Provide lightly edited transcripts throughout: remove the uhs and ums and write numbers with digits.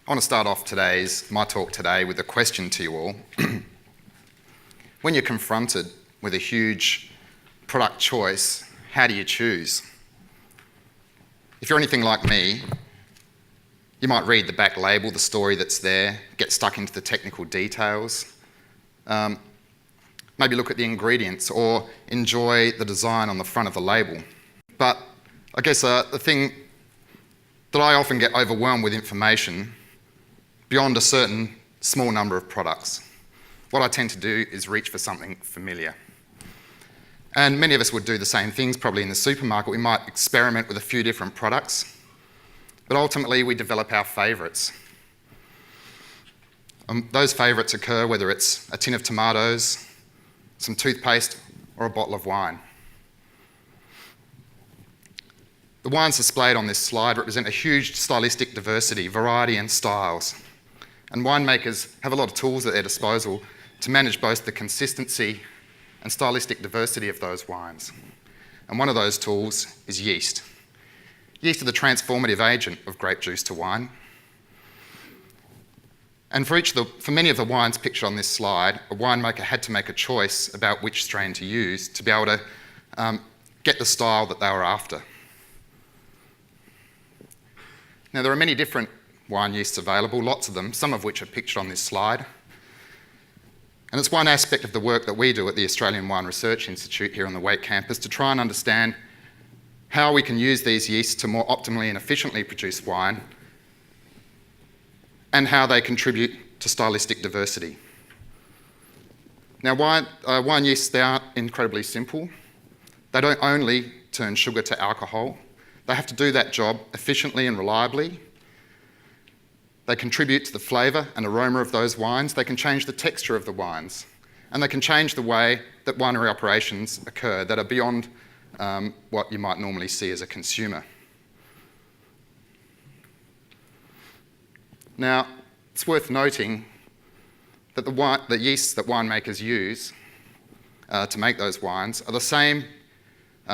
I want to start off my talk today with a question to you all. When you're confronted with a huge product choice, how do you choose? If you're anything like me, you might read the back label, the story that's there, get stuck into the technical details, maybe look at the ingredients or enjoy the design on the front of the label. But I guess the thing that I often get overwhelmed with information beyond a certain small number of products. What I tend to do is reach for something familiar. And many of us would do the same things probably in the supermarket. We might experiment with a few different products, but ultimately we develop our favourites. Those favourites occur whether it's a tin of tomatoes, some toothpaste, or a bottle of wine. The wines displayed on this slide represent a huge stylistic diversity, variety and styles. And winemakers have a lot of tools at their disposal to manage both the consistency and stylistic diversity of those wines. And one of those tools is yeast. Yeast are the transformative agent of grape juice to wine. And for many of the wines pictured on this slide, a winemaker had to make a choice about which strain to use to be able to get the style that they were after. Now, there are many different wine yeasts available, lots of them, some of which are pictured on this slide. And it's one aspect of the work that we do at the Australian Wine Research Institute here on the Waite campus to try and understand how we can use these yeasts to more optimally and efficiently produce wine and how they contribute to stylistic diversity. Now, wine yeasts, they aren't incredibly simple. They don't only turn sugar to alcohol. They have to do that job efficiently and reliably. They contribute to the flavour and aroma of those wines. They can change the texture of the wines. And they can change the way that winery operations occur that are beyond what you might normally see as a consumer. Now, it's worth noting that the yeasts that winemakers use to make those wines are the same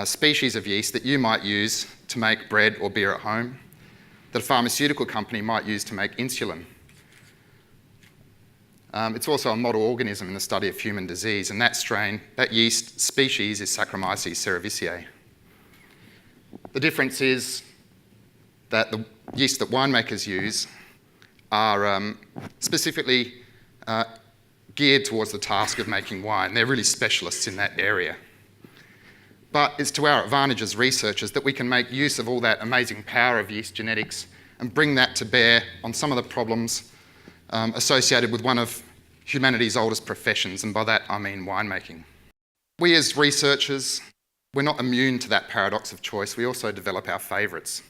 species of yeast that you might use to make bread or beer at home, that a pharmaceutical company might use to make insulin. It's also a model organism in the study of human disease, and that yeast species is Saccharomyces cerevisiae. The difference is that the yeast that winemakers use are specifically geared towards the task of making wine. They're really specialists in that area. But it's to our advantage as researchers that we can make use of all that amazing power of yeast genetics and bring that to bear on some of the problems associated with one of humanity's oldest professions, and by that I mean winemaking. We as researchers, we're not immune to that paradox of choice. We also develop our favourites.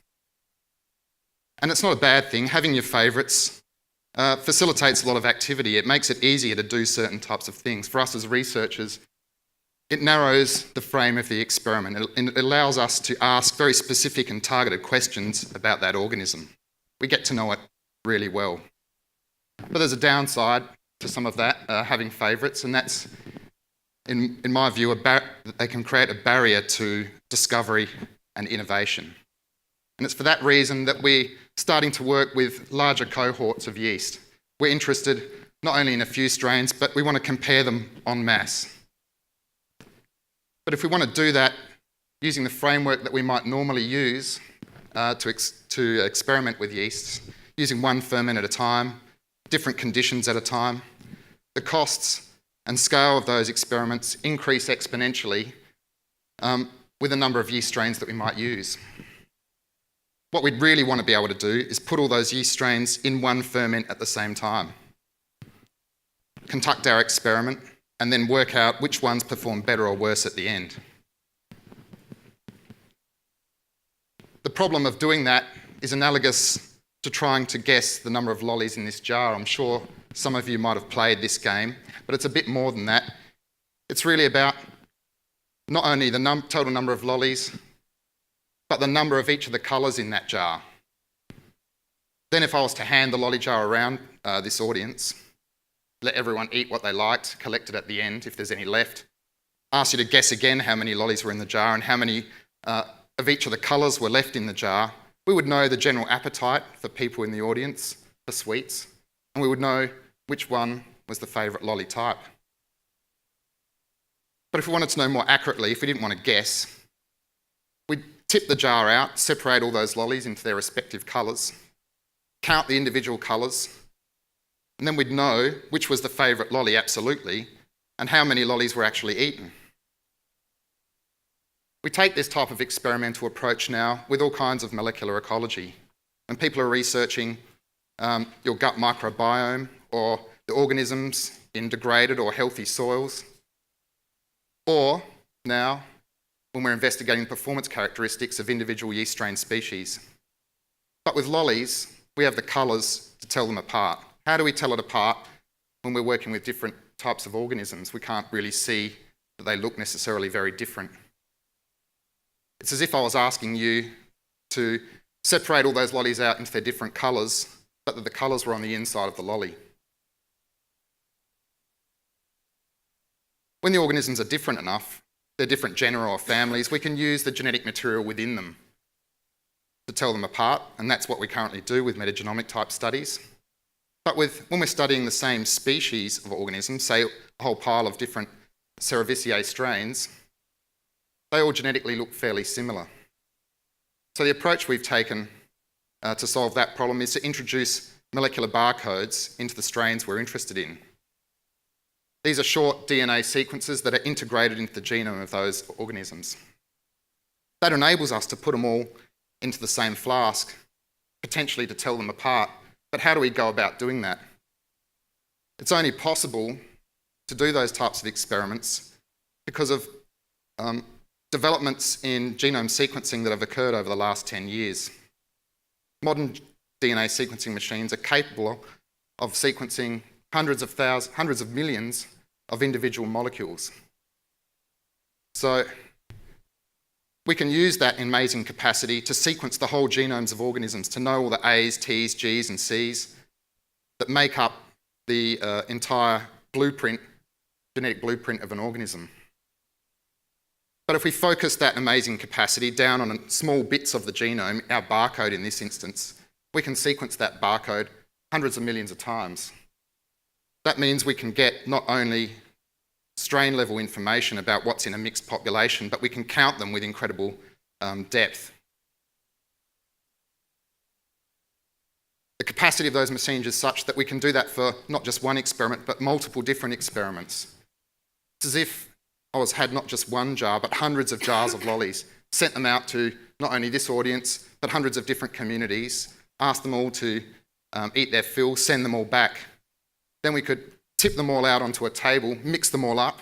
And it's not a bad thing. Having your favourites facilitates a lot of activity. It makes it easier to do certain types of things. For us as researchers, it narrows the frame of the experiment. It allows us to ask very specific and targeted questions about that organism. We get to know it really well. But there's a downside to some of that, having favourites, and that's, in my view, they can create a barrier to discovery and innovation. And it's for that reason that we're starting to work with larger cohorts of yeast. We're interested not only in a few strains, but we want to compare them en masse. But if we want to do that using the framework that we might normally use to experiment with yeasts, using one ferment at a time, different conditions at a time, the costs and scale of those experiments increase exponentially with the number of yeast strains that we might use. What we'd really want to be able to do is put all those yeast strains in one ferment at the same time, conduct our experiment, and then work out which ones perform better or worse at the end. The problem of doing that is analogous to trying to guess the number of lollies in this jar. I'm sure some of you might have played this game, but it's a bit more than that. It's really about not only the total number of lollies, but the number of each of the colours in that jar. Then if I was to hand the lolly jar around this audience, let everyone eat what they liked, collect it at the end if there's any left, ask you to guess again how many lollies were in the jar and how many of each of the colours were left in the jar, we would know the general appetite for people in the audience for sweets, and we would know which one was the favourite lolly type. But if we wanted to know more accurately, if we didn't want to guess, we'd tip the jar out, separate all those lollies into their respective colours, count the individual colours, and then we'd know which was the favourite lolly absolutely and how many lollies were actually eaten. We take this type of experimental approach now with all kinds of molecular ecology. When people are researching your gut microbiome or the organisms in degraded or healthy soils, or now when we're investigating performance characteristics of individual yeast strain species. But with lollies, we have the colours to tell them apart. How do we tell it apart when we're working with different types of organisms? We can't really see that they look necessarily very different. It's as if I was asking you to separate all those lollies out into their different colours, but that the colours were on the inside of the lolly. When the organisms are different enough, they're different genera or families, we can use the genetic material within them to tell them apart, and that's what we currently do with metagenomic type studies. But when we're studying the same species of organisms, say a whole pile of different Cerevisiae strains, they all genetically look fairly similar. So the approach we've taken to solve that problem is to introduce molecular barcodes into the strains we're interested in. These are short DNA sequences that are integrated into the genome of those organisms. That enables us to put them all into the same flask, potentially to tell them apart. But how do we go about doing that? It's only possible to do those types of experiments because of developments in genome sequencing that have occurred over the last 10 years. Modern DNA sequencing machines are capable of sequencing hundreds of millions of individual molecules. So we can use that amazing capacity to sequence the whole genomes of organisms, to know all the A's, T's, G's and C's that make up the entire genetic blueprint of an organism. But if we focus that amazing capacity down on small bits of the genome, our barcode in this instance, we can sequence that barcode hundreds of millions of times. That means we can get not only strain level information about what's in a mixed population, but we can count them with incredible depth. The capacity of those machines is such that we can do that for not just one experiment, but multiple different experiments. It's as if I had not just one jar, but hundreds of jars of lollies, sent them out to not only this audience, but hundreds of different communities, asked them all to eat their fill, send them all back. Then we could tip them all out onto a table, mix them all up,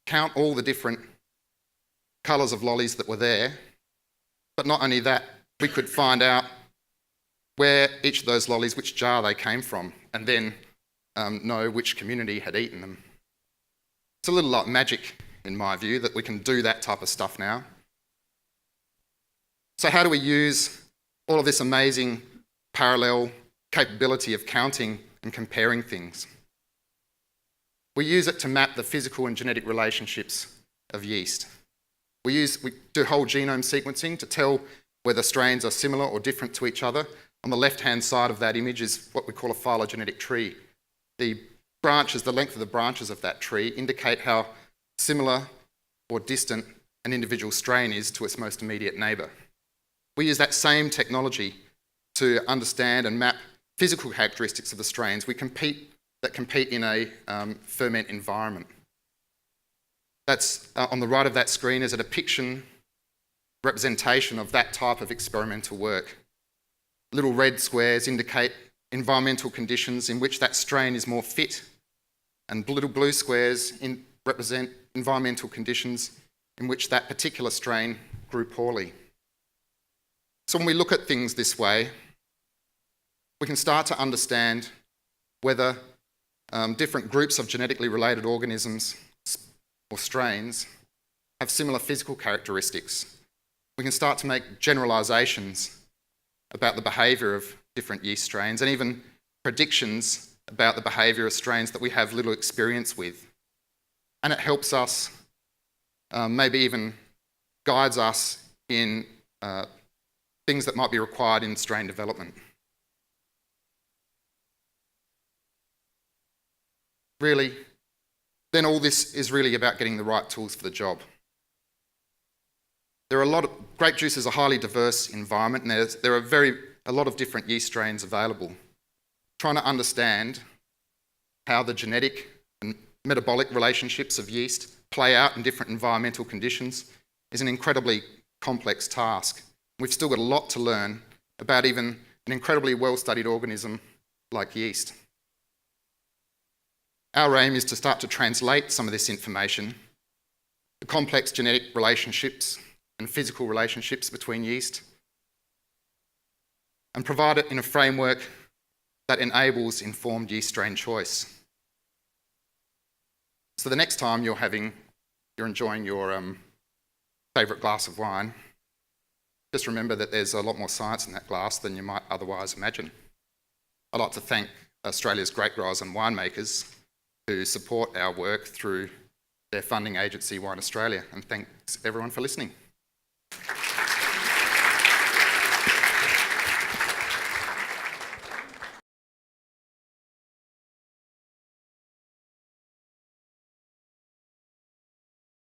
count all the different colours of lollies that were there. But not only that, we could find out where each of those lollies, which jar they came from, and then know which community had eaten them. It's a little like magic, in my view, that we can do that type of stuff now. So how do we use all of this amazing parallel capability of counting and comparing things? We use it to map the physical and genetic relationships of yeast. We do whole genome sequencing to tell whether strains are similar or different to each other. On the left-hand side of that image is what we call a phylogenetic tree. The length of the branches of that tree indicate how similar or distant an individual strain is to its most immediate neighbour. We use that same technology to understand and map physical characteristics of the strains that compete in a ferment environment. That's on the right of that screen is a representation of that type of experimental work. Little red squares indicate environmental conditions in which that strain is more fit, and little blue squares represent environmental conditions in which that particular strain grew poorly. So when we look at things this way, we can start to understand whether different groups of genetically related organisms or strains have similar physical characteristics. We can start to make generalisations about the behaviour of different yeast strains and even predictions about the behaviour of strains that we have little experience with. And it helps us, maybe even guides us in things that might be required in strain development. then all this is really about getting the right tools for the job. Grape juice is a highly diverse environment, and there are a lot of different yeast strains available. Trying to understand how the genetic and metabolic relationships of yeast play out in different environmental conditions is an incredibly complex task. We've still got a lot to learn about even an incredibly well-studied organism like yeast. Our aim is to start to translate some of this information, the complex genetic relationships and physical relationships between yeast, and provide it in a framework that enables informed yeast strain choice. So the next time you're enjoying your favourite glass of wine, just remember that there's a lot more science in that glass than you might otherwise imagine. I'd like to thank Australia's grape growers and winemakers who support our work through their funding agency, Wine Australia, and thanks everyone for listening.